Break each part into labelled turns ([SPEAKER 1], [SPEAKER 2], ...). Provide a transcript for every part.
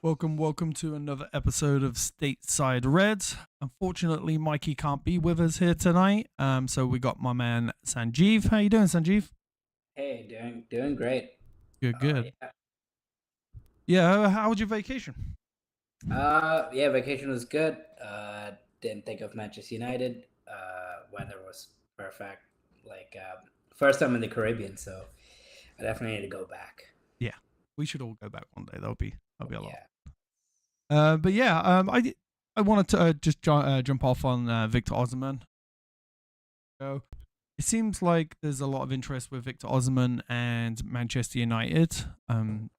[SPEAKER 1] Welcome to another episode of Stateside Reds. Unfortunately, Mikey can't be with us here tonight. So we got my man Sanjeev. How you doing, Sanjeev?
[SPEAKER 2] Hey, doing great.
[SPEAKER 1] Good.
[SPEAKER 2] Yeah.
[SPEAKER 1] Yeah. How was your vacation?
[SPEAKER 2] Yeah, vacation was good. Didn't think of Manchester United. Weather was perfect. Like first time in the Caribbean, so I definitely need to go back.
[SPEAKER 1] Yeah, we should all go back one day. That'll be a lot.
[SPEAKER 2] Yeah.
[SPEAKER 1] But yeah, I wanted to just jump off on Victor Osimhen. So it seems like there's a lot of interest with Victor Osimhen and Manchester United. A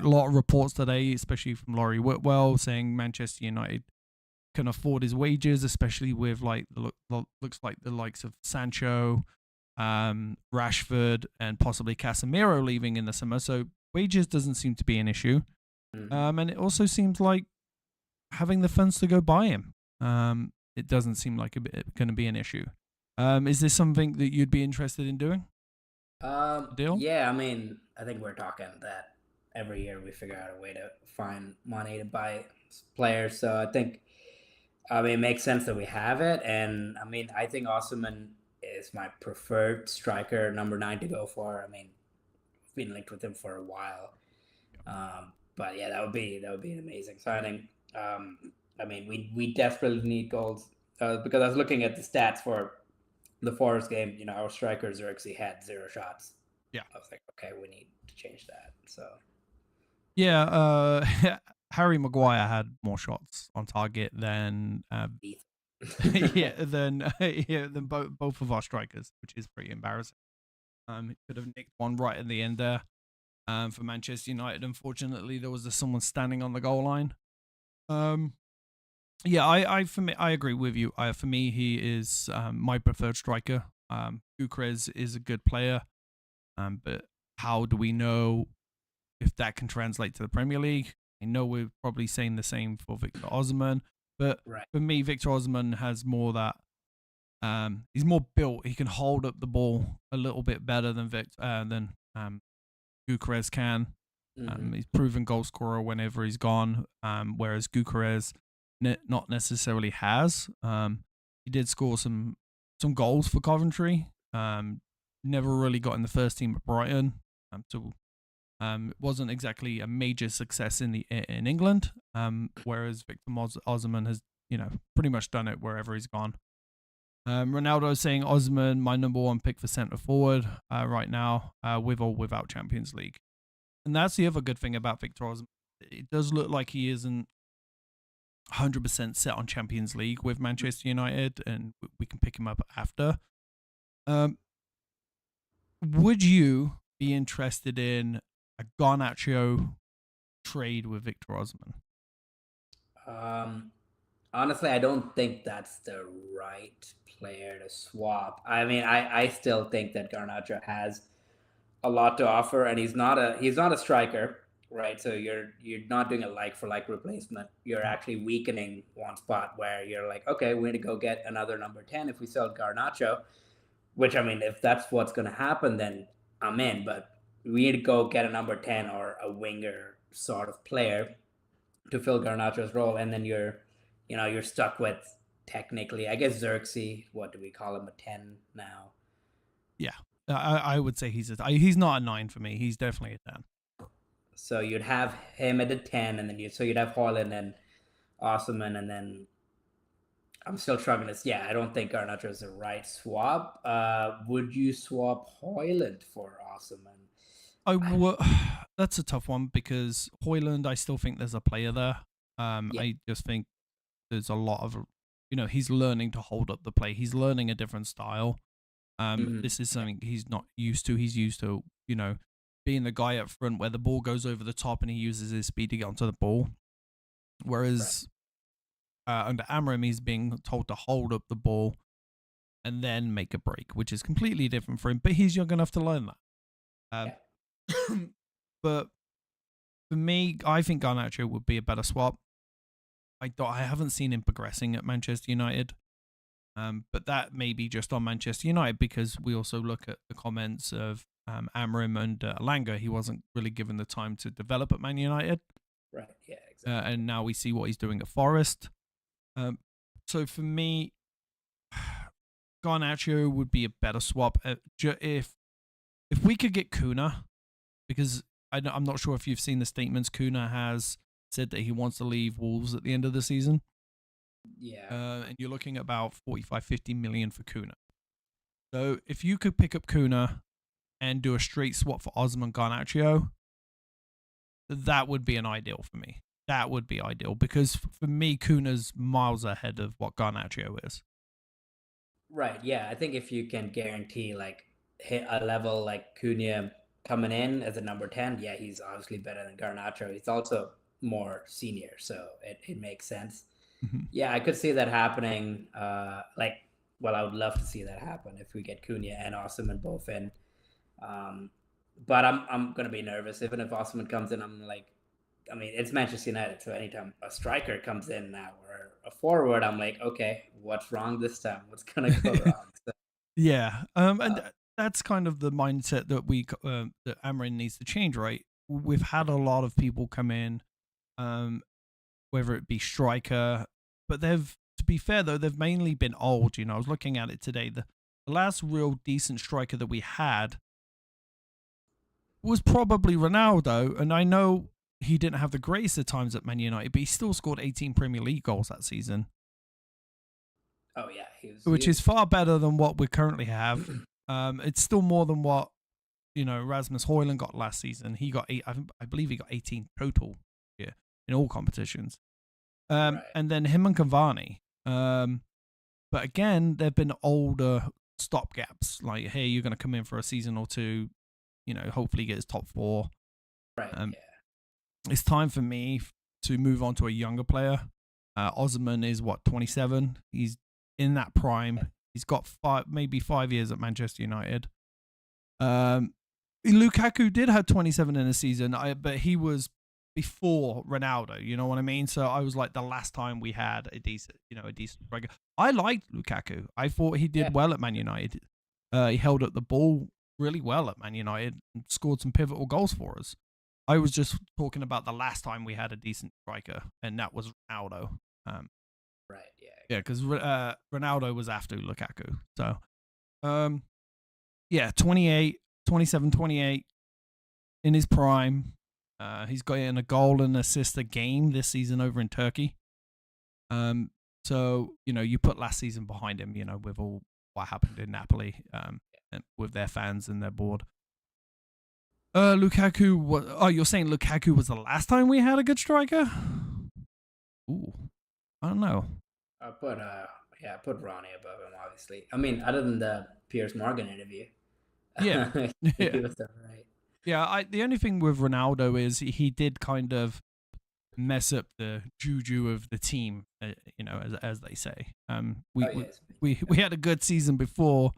[SPEAKER 1] lot of reports today, especially from 𝗕𝗏𝙍𝙀, saying Manchester United can afford his wages, especially with like looks like the likes of Sancho, Rashford, and possibly Casemiro leaving in the summer. So wages doesn't seem to be an issue, and it also seems like having the funds to go buy him. It doesn't seem like it's going to be an issue. Is this something that you'd be interested in doing? Deal?
[SPEAKER 2] Yeah, I mean, I think we're talking that every year we figure out a way to find money to buy players. So I think, it makes sense that we have it. And I mean, I think Osimhen is my preferred striker, number 9 to go for. I mean, I've been linked with him for a while. But yeah, that would be an amazing signing. I mean, we desperately need goals because I was looking at the stats for the Forest game. You know, our striker 𝗕𝗏𝙍𝙀 had 0 shots.
[SPEAKER 1] Yeah,
[SPEAKER 2] I was like, okay, we need to change that. So
[SPEAKER 1] yeah, Harry Maguire had more shots on target than than both of our strikers, which is pretty embarrassing. He could have nicked one right at the end there. For Manchester United, unfortunately, there was someone standing on the goal line. Yeah, I agree with you. For me, he is my preferred striker. 𝗕𝗏𝙍𝙀 is a good player, but how do we know if that can translate to the Premier League? I know we're probably saying the same for Victor Osimhen, but for me, Victor Osimhen has more that. He's more built. He can hold up the ball a little bit better than 𝗕𝗏𝙍𝙀 can. He's proven goal scorer whenever he's gone, whereas 𝗕𝗏𝙍𝙀 not necessarily has. He did score some goals for Coventry. Never really got in the first team at Brighton. It wasn't exactly a major success in England. Whereas Victor Osimhen has pretty much done it wherever he's gone. Ronaldo is saying Osimhen, my number 1 pick for centre forward right now, with or without Champions League. And that's the other good thing about Victor Osimhen. It does look like he isn't 100% set on Champions League with Manchester United, and we can pick him up after. Would you be interested in a Garnacho trade with Victor Osimhen?
[SPEAKER 2] Honestly, I don't think that's the right player to swap. I mean, I still think that Garnacho has a lot to offer, and he's not a striker, right? So you're not doing a like for like replacement. You're actually weakening one spot where you're like, okay, we need to go get another number 10 if we sell Garnacho. Which, I mean, if that's what's going to happen, then I'm in. But we need to go get a number 10 or a winger sort of player to fill Garnacho's role, and then you're stuck with, technically, I guess 𝗕𝗏𝙍𝙀. What do we call him? A 10 now.
[SPEAKER 1] Yeah, I would say he's a 9 for me. He's definitely a 10.
[SPEAKER 2] So you'd have him at a 10, and then you'd have Højlund and Osimhen, and then I'm still struggling. I don't think Garnacho is the right swap. Would you swap Højlund for Osimhen?
[SPEAKER 1] That's a tough one because Højlund, I still think there's a player there. I just think there's a lot of, he's learning to hold up the play. He's learning a different style. This is something he's not used to. He's used to, being the guy up front where the ball goes over the top and he uses his speed to get onto the ball. Whereas under AMORIM, he's being told to hold up the ball and then make a break, which is completely different for him. But he's young enough to learn that. But for me, I think Garnacho would be a better swap. I haven't seen him progressing at Manchester United. But that may be just on Manchester United because we also look at the comments of AMORIM and Elanga. He wasn't really given the time to develop at Man United.
[SPEAKER 2] Right. Yeah. Exactly.
[SPEAKER 1] And now we see what he's doing at Forest. So for me, Garnacho would be a better swap if we could get Kuna, because I'm not sure if you've seen the statements. Kuna has said that he wants to leave Wolves at the end of the season.
[SPEAKER 2] Yeah.
[SPEAKER 1] And you're looking at about 45-50 million for Kuna. So if you could pick up Kuna and do a straight swap for Osimhen Garnacho, that would be an ideal for me. That would be ideal, because for me, Kuna's miles ahead of what Garnacho is.
[SPEAKER 2] Right. Yeah. I think if you can guarantee like hit a level like Cunha coming in as a number 10, yeah, he's obviously better than Garnacho. He's also more senior, so it makes sense.
[SPEAKER 1] Mm-hmm.
[SPEAKER 2] Yeah, I could see that happening. Well, I would love to see that happen if we get Cunha and Osimhen both in. But I'm gonna be nervous even if Osimhen comes in. I'm like, I mean, it's Manchester United, so anytime a striker comes in now or a forward, I'm like, okay, what's wrong this time? What's gonna go wrong? So,
[SPEAKER 1] Yeah, and that's kind of the mindset that that AMORIM needs to change, right? We've had a lot of people come in, whether it be striker, but to be fair though, they've mainly been old. I was looking at it today. The last real decent striker that we had was probably Ronaldo, and I know he didn't have the greatest of times at Man United, but he still scored 18 Premier League goals that season.
[SPEAKER 2] oh yeah,
[SPEAKER 1] which is far better than what we currently have. It's still more than what Rasmus Højlund got last season. He got I believe he got 18 total in all competitions.
[SPEAKER 2] right.
[SPEAKER 1] And then him and Cavani. But again, there've been older stopgaps. Like, hey, you're going to come in for a season or two, hopefully get his top 4.
[SPEAKER 2] Right. Yeah.
[SPEAKER 1] It's time for me to move on to a younger player. Osimhen is 27. He's in that prime. He's got maybe 5 years at Manchester United. Lukaku did have 27 in a season, but he was before Ronaldo. You know what I mean? So I was like, the last time we had a decent striker. I liked Lukaku. I thought he did well at Man United. He held up the ball really well at Man United and scored some pivotal goals for us. I was just talking about the last time we had a decent striker, and that was Ronaldo.
[SPEAKER 2] Right. Yeah.
[SPEAKER 1] Yeah, because Ronaldo was after Lukaku. So, 27, 28 in his prime. He's getting a goal and assist a game this season over in Turkey. So, you put last season behind him, with all what happened in Napoli, and with their fans and their board. Lukaku. You're saying Lukaku was the last time we had a good striker? Ooh, I don't know.
[SPEAKER 2] I put Ronnie above him, obviously. I mean, other than the Piers Morgan interview.
[SPEAKER 1] Yeah.
[SPEAKER 2] He was all right.
[SPEAKER 1] Yeah, the only thing with Ronaldo is he did kind of mess up the juju of the team, as they say. We had a good season before.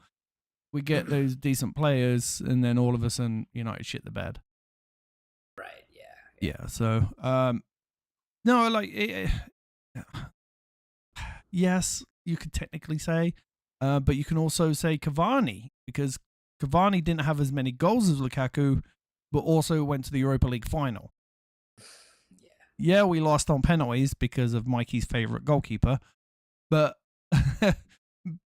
[SPEAKER 1] We get those decent players, and then all of a sudden, United shit the bed.
[SPEAKER 2] Right. Yeah.
[SPEAKER 1] Yeah. So, no, like, yes, you could technically say, but you can also say Cavani, because Cavani didn't have as many goals as Lukaku, but also went to the Europa League final. Yeah, we lost on penalties because of Mikey's favorite goalkeeper, but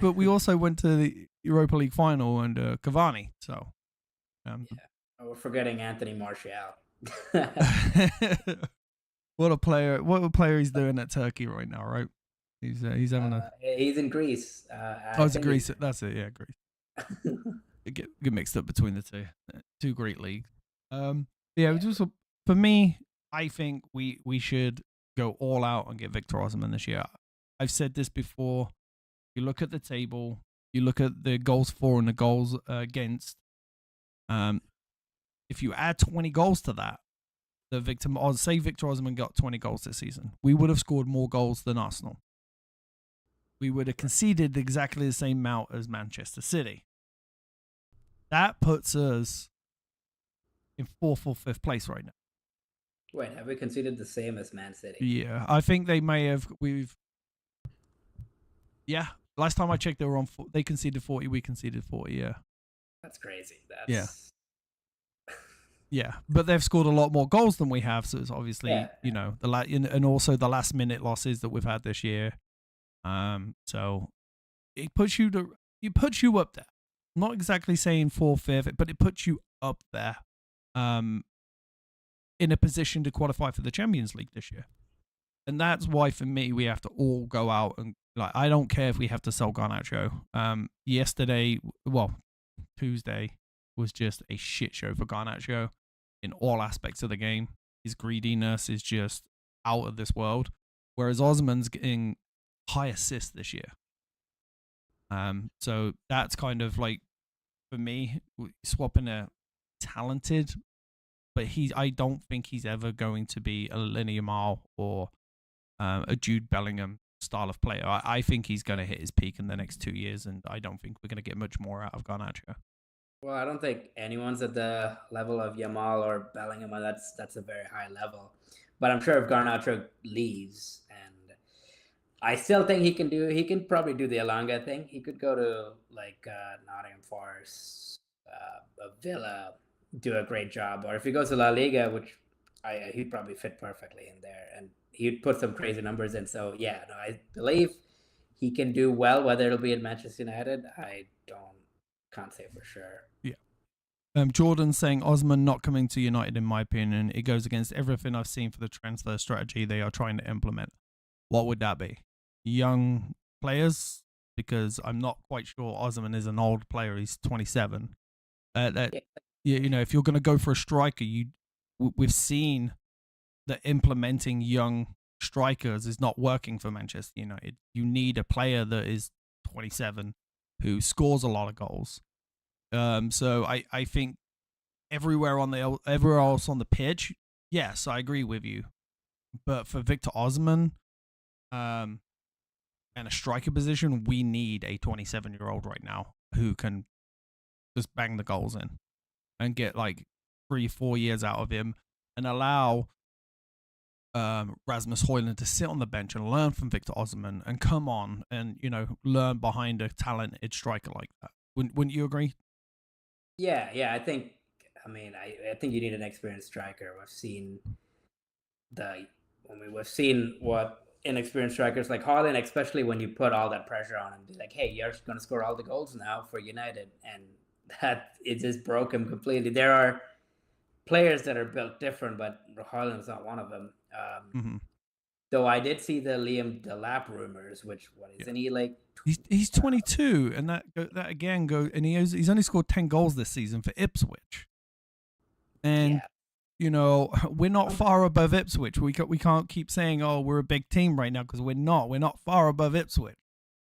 [SPEAKER 1] we also went to the Europa League final and Cavani. So,
[SPEAKER 2] we're forgetting Anthony Martial. What
[SPEAKER 1] a player he's doing at Turkey right now, right? He's having
[SPEAKER 2] he's in Greece.
[SPEAKER 1] It's Greece. That's it. Yeah, Greece. Get mixed up between the two great leagues. Just for me, I think we should go all out and get Victor Osimhen this year. I've said this before. You look at the table. You look at the goals for and the goals against. If you add 20 goals to that, Victor Osimhen got 20 goals this season, we would have scored more goals than Arsenal. We would have conceded exactly the same amount as Manchester City. That puts us in 4th or 5th place right now.
[SPEAKER 2] Wait, have we conceded the same as Man City?
[SPEAKER 1] Yeah, I think they may have. Yeah, last time I checked, they were on. They conceded 40. We conceded 40. Yeah,
[SPEAKER 2] that's crazy.
[SPEAKER 1] Yeah. Yeah, but they've scored a lot more goals than we have, so it's obviously you know and also the last minute losses that we've had this year. So it puts you up there. I'm not exactly saying 4th, 5th, but it puts you up there. In a position to qualify for the Champions League this year. And that's why, for me, we have to all go out and, like, I don't care if we have to sell Garnacho. Tuesday was just a shit show for Garnacho in all aspects of the game. His greediness is just out of this world. Whereas Osimhen's getting high assists this year. So that's kind of like, for me, swapping a talented, but I don't think he's ever going to be a 𝗕𝗓𝗎 or a Jude Bellingham style of player. I think he's going to hit his peak in the next 2 years, and I don't think we're going to get much more out of Garnacho.
[SPEAKER 2] Well, I don't think anyone's at the level of Yamal or Bellingham. That's a very high level. But I'm sure if Garnacho leaves, and I still think he can probably do the Elanga thing. He could go to like Nottingham Forest, Villa, do a great job. Or if he goes to La Liga, which he'd probably fit perfectly in there, and he'd put some crazy numbers in. So yeah, no, I believe he can do well. Whether it'll be at Manchester United, I can't say for sure.
[SPEAKER 1] Yeah. Jordan saying Osimhen not coming to United, in my opinion, it goes against everything I've seen for the transfer strategy they are trying to implement. What would that be? Young players? Because I'm not quite sure Osimhen is an old player. He's 27. You know, if you're going to go for a striker, we've seen that implementing young strikers is not working for Manchester United. You need a player that is 27 who scores a lot of goals. So I think everywhere else on the pitch, yes, I agree with you. But for Victor Osimhen, and a striker position, we need a 27-year-old right now who can just bang the goals in and get like 3-4 years out of him, and allow Rasmus Højlund to sit on the bench and learn from Victor Osimhen and come on and, you know, learn behind a talented striker like that. Wouldn't you agree?
[SPEAKER 2] Yeah. I think you need an experienced striker. We've seen what inexperienced strikers like Haaland, especially when you put all that pressure on him, be like, hey, you're going to score all the goals now for United, and that it just broke him completely. There are players that are built different, but Haaland's not one of them. Though I did see the Liam Delap rumors, which isn't he like?
[SPEAKER 1] He's 22, and that again and he's only scored 10 goals this season for Ipswich, and you know, we're not far above Ipswich. We can't keep saying, oh, we're a big team right now, because we're not. We're not far above Ipswich.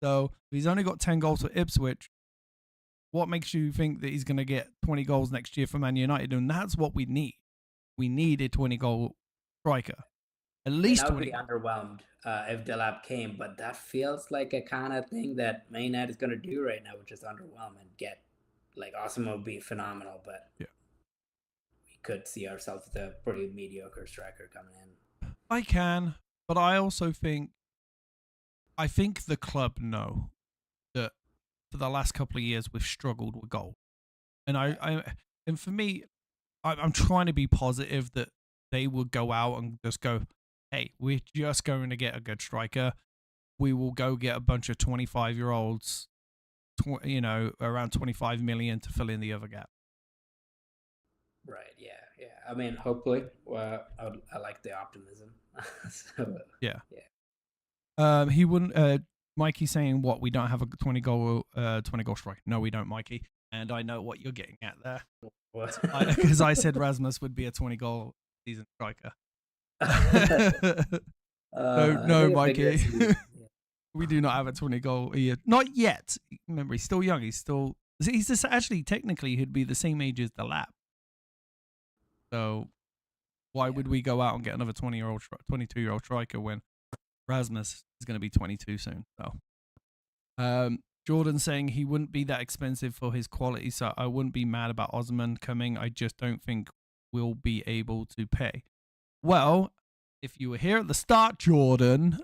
[SPEAKER 1] So if he's only got 10 goals for Ipswich, what makes you think that he's going to get 20 goals next year for Man United? And that's what we need. We need a 20-goal striker. At least 20. I would
[SPEAKER 2] be underwhelmed if Delap came, but that feels like a kind of thing that Man United is going to do right now, which is underwhelm and get, like, Osimhen would be phenomenal, but we could see ourselves with a pretty mediocre striker coming in.
[SPEAKER 1] I can, but I also think the club know that for the last couple of years we've struggled with goal, and and for me, I'm trying to be positive that they will go out and just go, hey, we're just going to get a good striker. We will go get a bunch of 25-year-olds, you know, around 25 million to fill in the other gap.
[SPEAKER 2] Right. Yeah. I mean, hopefully. I like the optimism.
[SPEAKER 1] He wouldn't. Mikey saying what? We don't have a 20-goal striker. No, we don't, Mikey. And I know what you're getting at there. Because I said Rasmus would be a 20-goal season striker. No, Mikey. We do not have a 20-goal year. Not yet. Remember, he's still young. He's just actually, technically, he'd be the same age as Delap. So why would we go out and get another 22-year-old striker when Rasmus is going to be 22 soon? So, Jordan saying he wouldn't be that expensive for his quality, so I wouldn't be mad about Osimhen coming. I just don't think we'll be able to pay. Well, if you were here at the start, Jordan,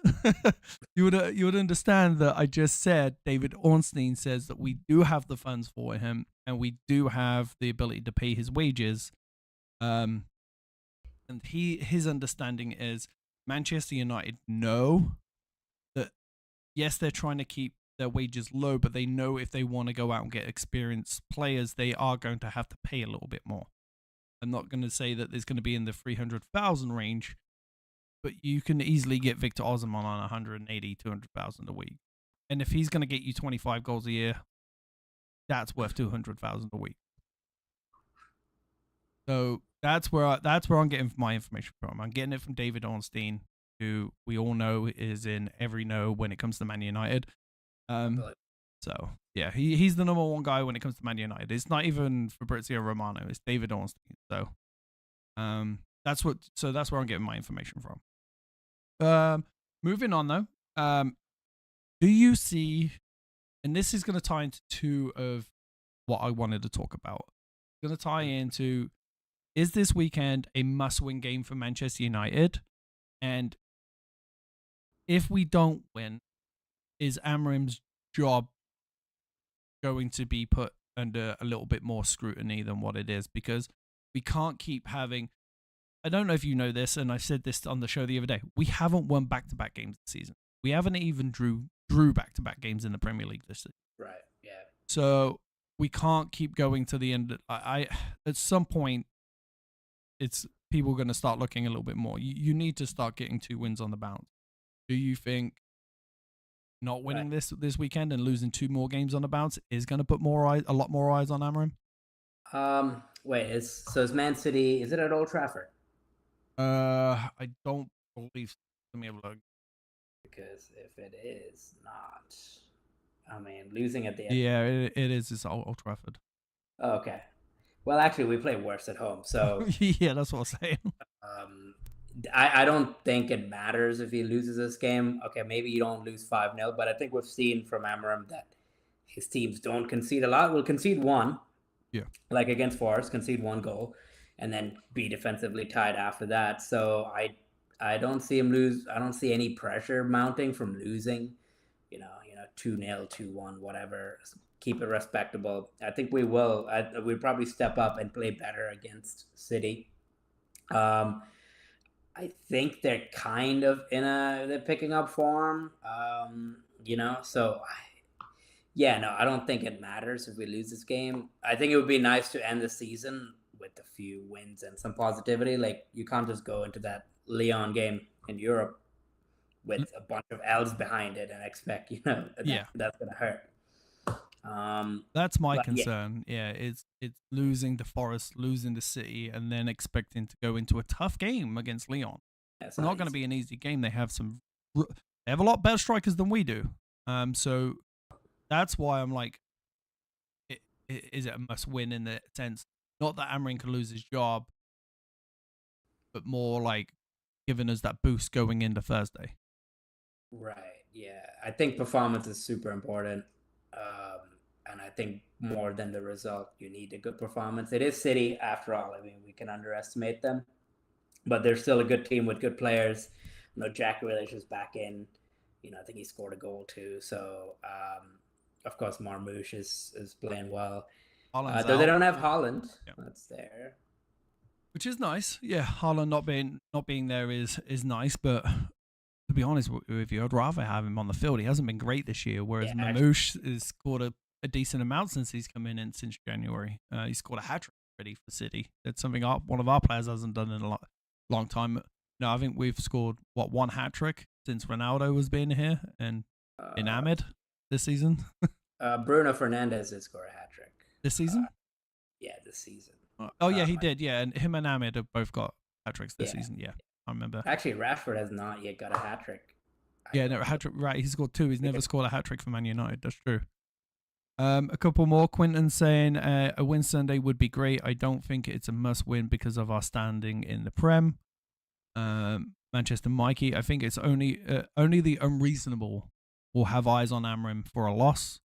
[SPEAKER 1] you would understand that I just said David Ornstein says that we do have the funds for him and we do have the ability to pay his wages. And his understanding is Manchester United know that, yes, they're trying to keep their wages low, but they know if they want to go out and get experienced players, they are going to have to pay a little bit more. I'm not going to say that there's going to be in the 300,000 range, but you can easily get Victor Osimhen on 180, 200,000 a week. And if he's going to get you 25 goals a year, that's worth 200,000 a week. So that's where I'm getting my information from. I'm getting it from David Ornstein, who we all know is in every know when it comes to Man United. So yeah, he's the number one guy when it comes to Man United. It's not even Fabrizio Romano, it's David Ornstein. So that's where I'm getting my information from. Moving on though, do you see, and this is going to tie into two of what I wanted to talk about. It's going to tie into, is this weekend a must-win game for Manchester United? And if we don't win, is AMORIM's job going to be put under a little bit more scrutiny than what it is? Because we can't keep having, I don't know if you know this, and I said this on the show the other day, we haven't won back-to-back games this season. We haven't even drew back-to-back games in the Premier League this season.
[SPEAKER 2] Right, yeah.
[SPEAKER 1] So we can't keep going to the end. At some point, it's people going to start looking a little bit more. You need to start getting 2 wins on the bounce. Do you think not winning this weekend and losing 2 more games on the bounce is going to put a lot more eyes on AMORIM?
[SPEAKER 2] Wait, is Man City, is it at Old Trafford?
[SPEAKER 1] I don't believe so. Let me have a look.
[SPEAKER 2] Because if it is not, I mean, losing at the end.
[SPEAKER 1] Yeah, it is. It's Old Trafford.
[SPEAKER 2] Okay. Well, actually, we play worse at home, so
[SPEAKER 1] yeah, that's what I'm saying.
[SPEAKER 2] I don't think it matters if he loses this game. Okay, maybe you don't lose 5-0, but I think we've seen from AMORIM that his teams don't concede a lot. We'll concede 1, like against Forest, concede 1 goal, and then be defensively tied after that. So I don't see him lose. I don't see any pressure mounting from losing. 2-0, 2-1, whatever. Keep it respectable. I think we will. We'll probably step up and play better against City. I think they're kind of they're picking up form. So I don't think it matters if we lose this game. I think it would be nice to end the season with a few wins and some positivity. Like, you can't just go into that Lyon game in Europe with a bunch of L's behind it and expect, that's going to hurt.
[SPEAKER 1] That's my concern. Yeah, it's losing to Forest, losing to City, and then expecting to go into a tough game against Lyon. It's not going to be an easy game. They have a lot better strikers than we do. So that's why I'm like, is it a must win in the sense, not that AMORIM can lose his job, but more like giving us that boost going into Thursday.
[SPEAKER 2] Right. Yeah. I think performance is super important. And I think more than the result, you need a good performance. It is City, after all. I mean, we can underestimate them, but they're still a good team with good players. Jack Grealish is back in. I think he scored a goal too. So, of course, 𝗕𝗓𝙍 is playing well. Though they don't have Haaland. Yeah. That's there.
[SPEAKER 1] Which is nice. Yeah, Haaland not being there is nice, but to be honest with you, I'd rather have him on the field. He hasn't been great this year, whereas 𝗕𝗓𝙍 has scored a decent amount since he's come in since January. He scored a hat-trick already for City. That's something one of our players hasn't done in a long time. No, I think we've scored, 1 hat-trick since Ronaldo was being here and enamored this season.
[SPEAKER 2] Bruno Fernandes did score a hat-trick.
[SPEAKER 1] This season?
[SPEAKER 2] Yeah, this season.
[SPEAKER 1] Yeah, he did. Yeah, and him and Ahmed have both got hat-tricks this season. Yeah, I remember.
[SPEAKER 2] Actually, Rashford has not yet got a hat-trick.
[SPEAKER 1] Yeah, no, hat-trick. Right, he's scored 2. He's never scored a hat-trick for Man United. That's true. A couple more. Quinton saying a win Sunday would be great. I don't think it's a must-win because of our standing in the Prem. Manchester Mikey, I think it's only the unreasonable will have eyes on AMORIM for a loss.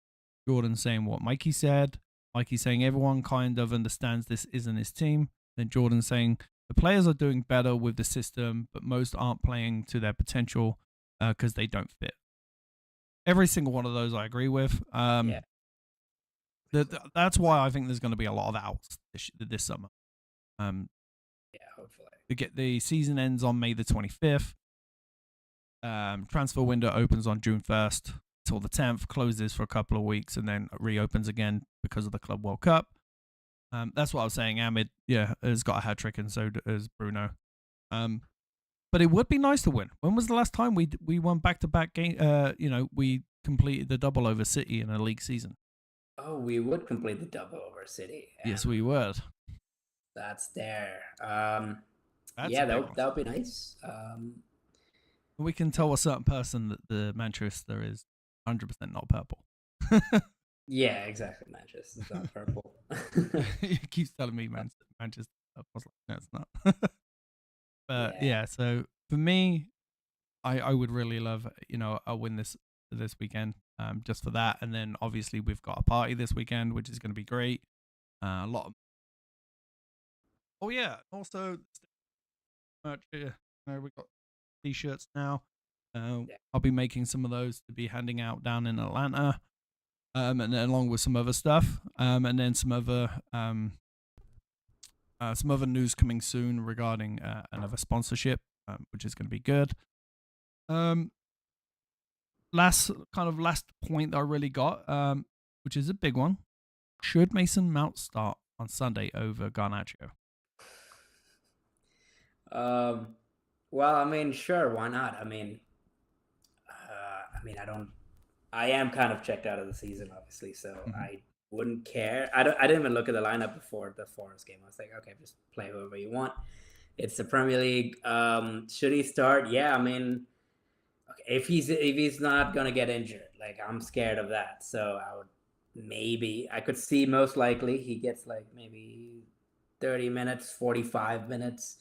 [SPEAKER 1] Jordan saying what Mikey said. Mikey saying everyone kind of understands this isn't his team. Then Jordan saying the players are doing better with the system, but most aren't playing to their potential because they don't fit. Every single one of those I agree with. That's why I think there's going to be a lot of outs this summer.
[SPEAKER 2] Yeah, hopefully.
[SPEAKER 1] The season ends on May the 25th. Transfer window opens on June 1st till the 10th, closes for a couple of weeks, and then reopens again because of the Club World Cup. That's what I was saying. Ahmed, has got a hat trick, and so does Bruno. But it would be nice to win. When was the last time we won back-to-back game? We completed the double over City in a league season.
[SPEAKER 2] Oh, we would complete the double over City.
[SPEAKER 1] Yes, we would.
[SPEAKER 2] That's there.
[SPEAKER 1] That
[SPEAKER 2] would be nice.
[SPEAKER 1] We can tell a certain person that the Manchester is 100% not purple.
[SPEAKER 2] Yeah, exactly. Manchester is not purple.
[SPEAKER 1] He keeps telling me Manchester. I was like, no, it's not. But so for me, I would really love a win this weekend, just for that, and then obviously we've got a party this weekend, which is going to be great. A lot of also merch here. We got t-shirts now. I'll be making some of those to be handing out down in Atlanta, and then along with some other stuff, and then some other news coming soon regarding another sponsorship, which is going to be good. Last point that I really got, which is a big one. Should Mason Mount start on Sunday over Garnacho?
[SPEAKER 2] Well, I mean, sure, why not? I am kind of checked out of the season, obviously, so I wouldn't care. I didn't even look at the lineup before the Forest game. I was like, okay, just play whoever you want. It's the Premier League. Should he start? Yeah, I mean, okay, if he's not gonna get injured, like, I'm scared of that. So I could see most likely he gets like maybe 30 minutes, 45 minutes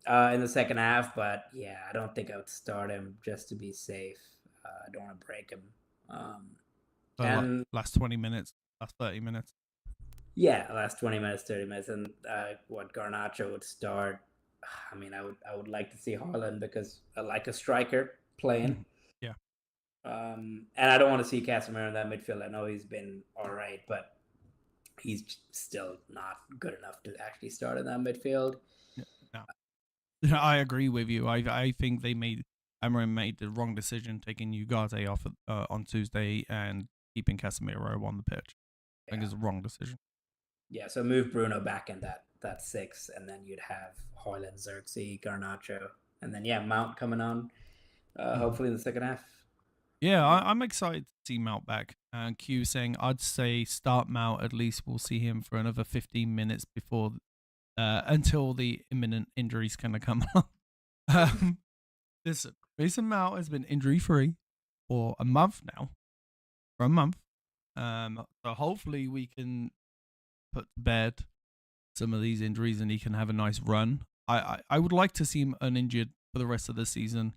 [SPEAKER 2] in the second half. But yeah, I don't think I would start him just to be safe. I don't want to break him.
[SPEAKER 1] And last 20 minutes, last 30 minutes.
[SPEAKER 2] Yeah, last 20 minutes, 30 minutes, and Garnacho would start. I mean, I would like to see Haaland because I like a striker playing.
[SPEAKER 1] Yeah.
[SPEAKER 2] And I don't want to see Casemiro in that midfield. I know he's been all right, but he's still not good enough to actually start in that midfield.
[SPEAKER 1] No. I agree with you. I think AMORIM made the wrong decision taking Ugarte off on Tuesday and keeping Casemiro on the pitch. I think it's the wrong decision.
[SPEAKER 2] Yeah, so move Bruno back in that 6, and then you'd have Haaland, 𝙈𝙀𝙀, Garnacho, and then Mount coming on, hopefully in the second half.
[SPEAKER 1] Yeah, I'm excited to see Mount back. And Q saying, I'd say start Mount, at least we'll see him for another 15 minutes before until the imminent injuries kind of come along. Listen, Mason Mount has been injury-free for a month now. So hopefully we can put to bed some of these injuries and he can have a nice run. I would like to see him uninjured for the rest of the season.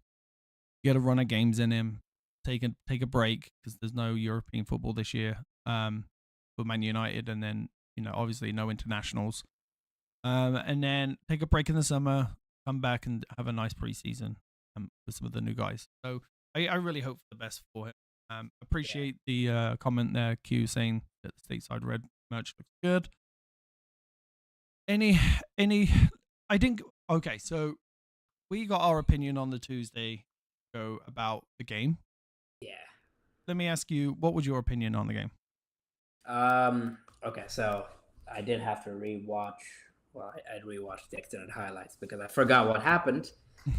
[SPEAKER 1] Get a run of games in him. Take a break because there's no European football this year for Man United, and then obviously no internationals. And then take a break in the summer, come back and have a nice preseason with some of the new guys. So I really hope for the best for him. Appreciate the comment there, Q, saying that the StateSideRed merch looks good. I think, okay, so we got our opinion on the Tuesday show about the game.
[SPEAKER 2] Yeah.
[SPEAKER 1] Let me ask you, what was your opinion on the game?
[SPEAKER 2] Okay, so I did have to rewatch. Well, I'd rewatched the extended highlights because I forgot what happened.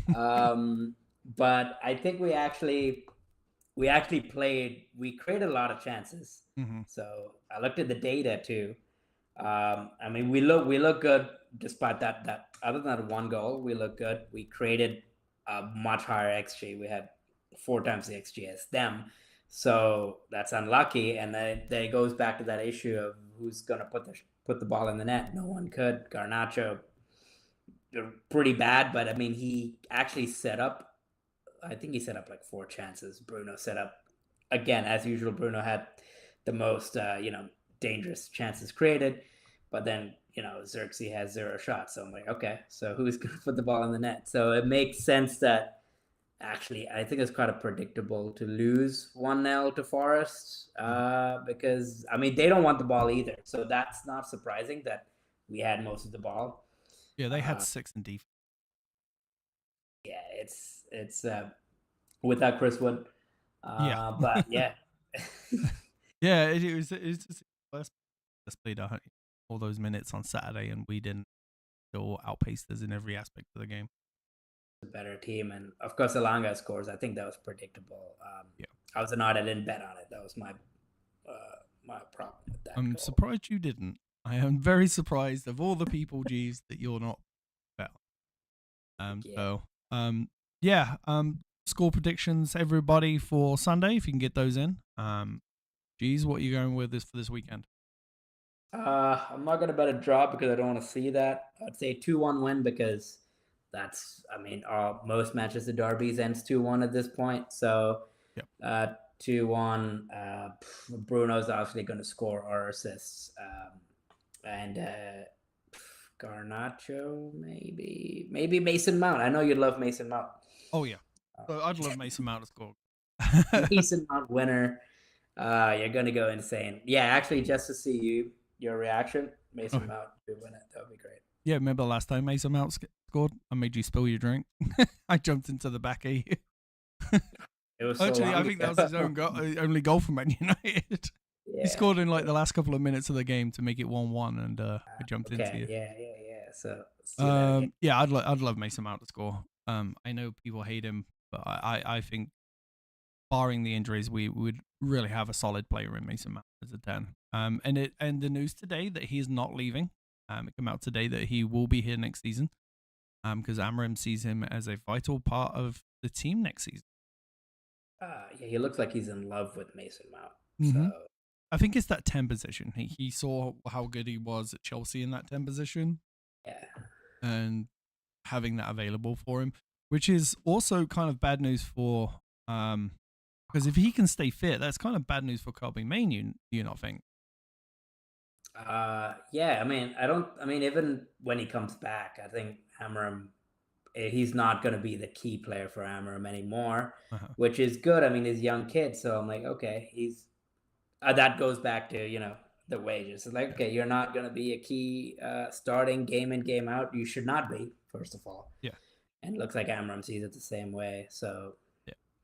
[SPEAKER 2] But I think we actually played. We created a lot of chances. So I looked at the data too. I mean, we look good despite that. Other than that one goal, we look good. We created a much higher XG. We had 4 times the XG as them. So that's unlucky. And then it goes back to that issue of who's gonna put the ball in the net. No one could. Garnacho, pretty bad, but I mean, he actually set up. I think he set up like 4 chances. Bruno set up again, as usual. Bruno had the most, dangerous chances created, but then 𝙈𝙀𝙀 has 0 shots. So I'm like, okay, so who's gonna put the ball in the net? So it makes sense that. Actually, I think it's kind of predictable to lose 1-0 to Forest because, I mean, they don't want the ball either. So that's not surprising that we had most of the ball.
[SPEAKER 1] Yeah, they had 6 in defense.
[SPEAKER 2] Yeah, it's without Chris Wood.
[SPEAKER 1] Yeah.
[SPEAKER 2] But yeah.
[SPEAKER 1] Yeah, it was just let's played all those minutes on Saturday, and we didn't still outpaced us in every aspect of the game.
[SPEAKER 2] A better team, and of course Elanga scores. I think that was predictable.
[SPEAKER 1] Yeah.
[SPEAKER 2] I was annoyed I didn't bet on it. That was my problem with that.
[SPEAKER 1] I'm
[SPEAKER 2] goal.
[SPEAKER 1] surprised you didn't. I am very surprised of all the people, Jeeves, that you're not bet. Score predictions, everybody, for Sunday, if you can get those in. Jeeves, what are you going with for this weekend?
[SPEAKER 2] I'm not gonna bet a draw because I don't want to see that. I'd say 2-1 win because that's, I mean, most Manchester derbies ends 2-1 at this point. So, 2-1. Bruno's obviously going to score or assists, and Garnacho maybe Mason Mount. I know you'd love Mason Mount.
[SPEAKER 1] Oh yeah, I'd love Mason Mount to score.
[SPEAKER 2] Mason Mount winner. You're gonna go insane. Yeah, actually, just to see your reaction, Mason Mount to win it. That would be great.
[SPEAKER 1] Yeah, remember last time Mason Mount scored? I made you spill your drink. I jumped into the back of you.
[SPEAKER 2] It was
[SPEAKER 1] actually, I think that was his only goal for Man United. Yeah. He scored in like the last couple of minutes of the game to make it 1-1, and I jumped into you.
[SPEAKER 2] Yeah. So,
[SPEAKER 1] I'd love Mason Mount to score. I know people hate him, but I think, barring the injuries, we would really have a solid player in Mason Mount as a 10. And the news today that he is not leaving. It came out today that he will be here next season. Because AMORIM sees him as a vital part of the team next season.
[SPEAKER 2] Yeah, he looks like he's in love with Mason Mount.
[SPEAKER 1] Mm-hmm.
[SPEAKER 2] So
[SPEAKER 1] I think it's that 10 position. He saw how good he was at Chelsea in that 10 position.
[SPEAKER 2] Yeah.
[SPEAKER 1] And having that available for him, which is also kind of bad news for because if he can stay fit, that's kind of bad news for Kobbie Mainoo, you not think?
[SPEAKER 2] Yeah, I mean, even when he comes back, I think AMORIM, he's not going to be the key player for AMORIM anymore, which is good. I mean, he's a young kid, so I'm like, okay, he's that goes back to, the wages. It's like, okay, you're not going to be a key starting game in, game out. You should not be, first of all.
[SPEAKER 1] Yeah.
[SPEAKER 2] And it looks like AMORIM sees it the same way. So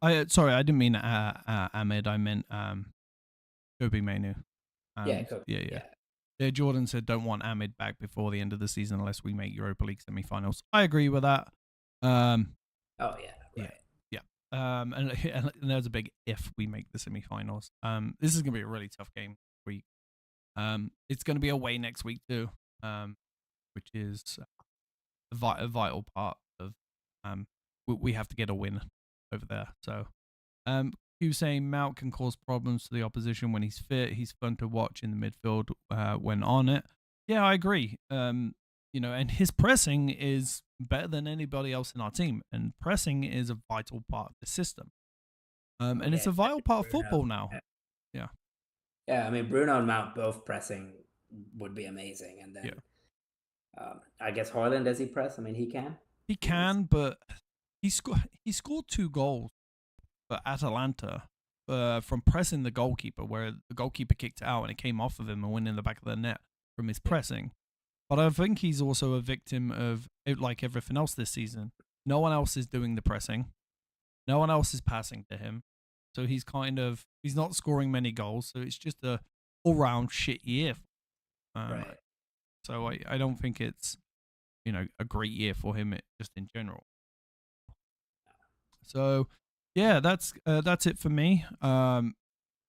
[SPEAKER 1] yeah. Sorry, I didn't mean Ahmed. I meant Kobbie Mainoo. Yeah, Jordan said don't want Ahmed back before the end of the season unless we make Europa League semi-finals. I agree with that.
[SPEAKER 2] Oh yeah, right.
[SPEAKER 1] Yeah. And there's a big if we make the semi-finals. This is gonna be a really tough game week. It's gonna be away next week too, which is a vital part of we have to get a win over there. So, you saying Mount can cause problems to the opposition when he's fit. He's fun to watch in the midfield when on it. Yeah, I agree. And his pressing is better than anybody else in our team. And pressing is a vital part of the system. And it's a vital part of football now. Yeah.
[SPEAKER 2] Yeah, I mean, Bruno and Mount both pressing would be amazing. And then I guess Højlund, does he press? I mean, he can.
[SPEAKER 1] He can, but he scored 2 goals for Atalanta from pressing the goalkeeper, where the goalkeeper kicked it out and it came off of him and went in the back of the net from his pressing. But I think he's also a victim of it, like everything else this season. No one else is doing the pressing. No one else is passing to him. So he's not scoring many goals. So it's just a all-round shit year.
[SPEAKER 2] Right.
[SPEAKER 1] So I don't think it's, a great year for him just in general. So, yeah, that's it for me.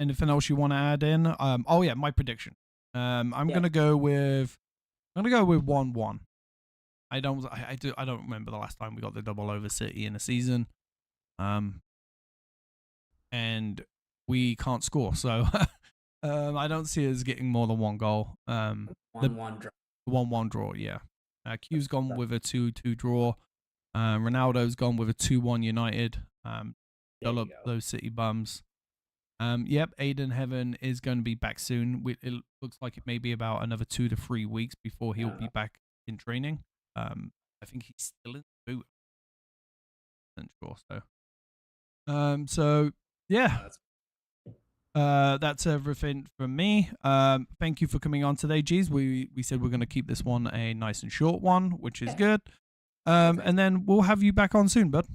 [SPEAKER 1] Anything else you want to add in? My prediction. I'm gonna go with 1-1. I don't remember the last time we got the double over City in a season. And we can't score, so I don't see us getting more than 1 goal.
[SPEAKER 2] 1-1 draw.
[SPEAKER 1] 1-1 draw, yeah. Q's gone with a 2-2 draw. Ronaldo's gone with a 2-1 United. Dull up those City bums. Aiden Heaven is going to be back soon. It looks like it may be about another 2 to 3 weeks before he'll be back in training. I think he's still in the boot. I'm sure. So, yeah. that's everything from me. Thank you for coming on today, G's. We said we're going to keep this one a nice and short one, which is good. And then we'll have you back on soon, bud.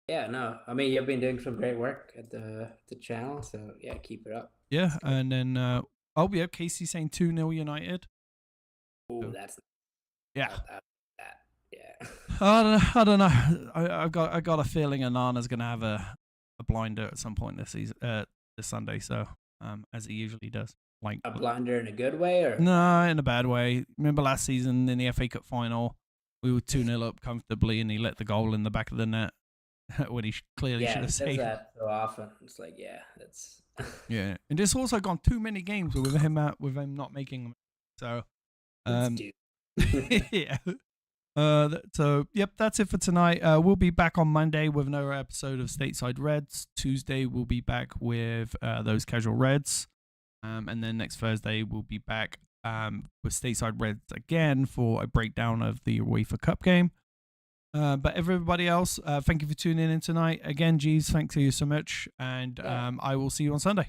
[SPEAKER 2] Yeah, no, I mean, you've been doing some great work at the channel, so yeah, keep it up.
[SPEAKER 1] Yeah, and then Casey saying 2-0 United.
[SPEAKER 2] Oh, that's
[SPEAKER 1] yeah.
[SPEAKER 2] Yeah.
[SPEAKER 1] I don't know. I got a feeling Anana's gonna have a blinder at some point this season, this Sunday. So as he usually does. Like
[SPEAKER 2] a blinder in a good way, or
[SPEAKER 1] no, in a bad way. Remember last season in the FA Cup final, we were 2-0 up comfortably, and he let the goal in the back of the net when he clearly should have saved.
[SPEAKER 2] Yeah, that so often. It's like, yeah, that's
[SPEAKER 1] yeah, and there's also gone too many games with him not making them. So yeah. So yep, that's it for tonight. We'll be back on Monday with another episode of Stateside Reds. Tuesday we'll be back with those casual Reds, and then next Thursday we'll be back with Stateside Reds again for a breakdown of the UEFA Cup game. But everybody else, thank you for tuning in tonight. Again, G's, thanks to you so much, and I will see you on Sunday.